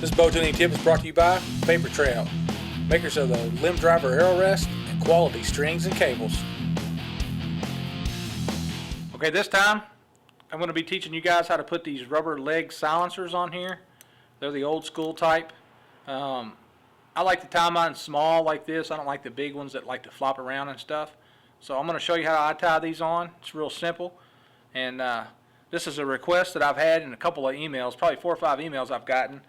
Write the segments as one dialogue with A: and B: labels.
A: This bow tuning tip is brought to you by Paper Trail, makers of the limb driver arrow rest and quality strings and cables. Okay, this time I'm going to be teaching you guys how to put these rubber leg silencers on here. They're the old school type. I like to tie mine small like this. I don't like the big ones that like to flop around and stuff. So I'm going to show you how I tie these on. It's real simple. And this is a request that I've had in a couple of emails, probably 4 or 5 emails I've gotten.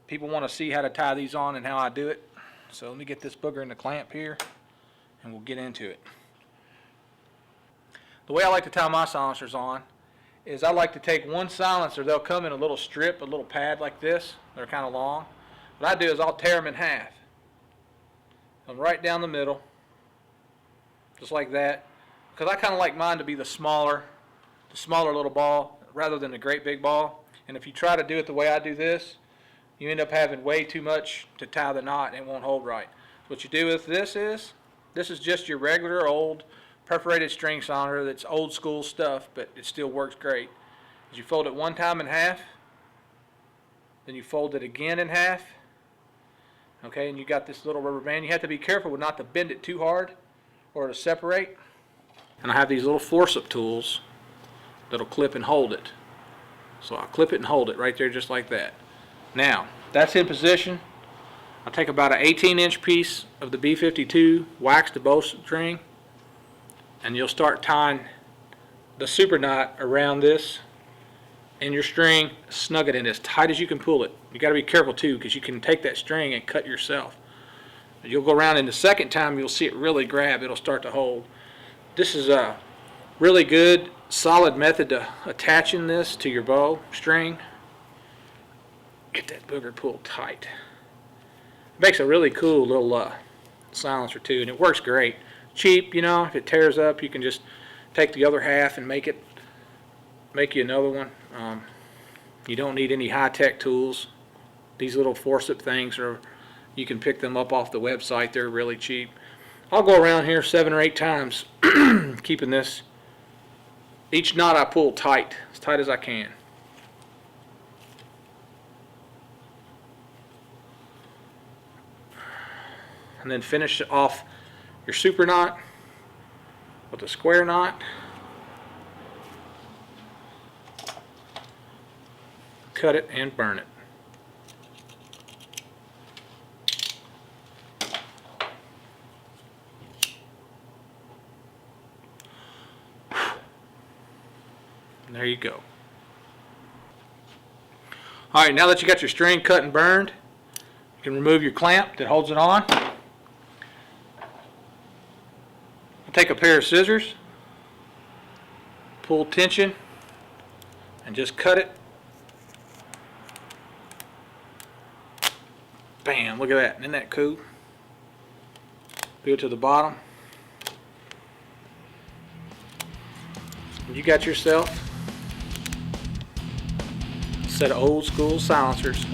A: People want to see how to tie these on and how I do it. So let me get this booger in the clamp here and we'll get into it. The way I like to tie my silencers on is I like to take one silencer. They'll come in a little strip, a little pad like this. They're kind of long. What I do is I'll tear them in half. Come right down the middle, just like that. Because I kind of like mine to be the smaller little ball rather than the great big ball. And if you try to do it the way I do this, you end up having way too much to tie the knot and it won't hold right. What you do with this is just your regular old perforated string silencer that's old school stuff, but it still works great. Is you fold it one time in half, then you fold it again in half, okay, and you got this little rubber band. You have to be careful not to bend it too hard or to separate. And I have these little force-up tools that'll clip and hold it. So I'll clip it and hold it right there just like that. Now, that's in position. I'll take about an 18-inch piece of the B52 wax to bowstring, and you'll start tying the super knot around this and your string, snug it in as tight as you can pull it. You got to be careful too, because you can take that string and cut yourself. You'll go around, and the second time you'll see it really grab. It'll start to hold. This is a really good, solid method to attaching this to your bow string. Get that booger pulled tight. It makes a really cool little silencer too, and it works great. Cheap, you know. If it tears up, you can just take the other half and make you another one. You don't need any high-tech tools. These little force-up things you can pick them up off the website. They're really cheap. I'll go around here 7 or 8 times, keeping this. Each knot I pull tight, as tight as I can. And then finish off your super knot with a square knot. Cut it and burn it. And there you go. Alright, now that you got your string cut and burned, you can remove your clamp that holds it on. Take a pair of scissors, pull tension, and just cut it. Bam, look at that. Isn't that cool? Go to the bottom. And you got yourself a set of old school silencers.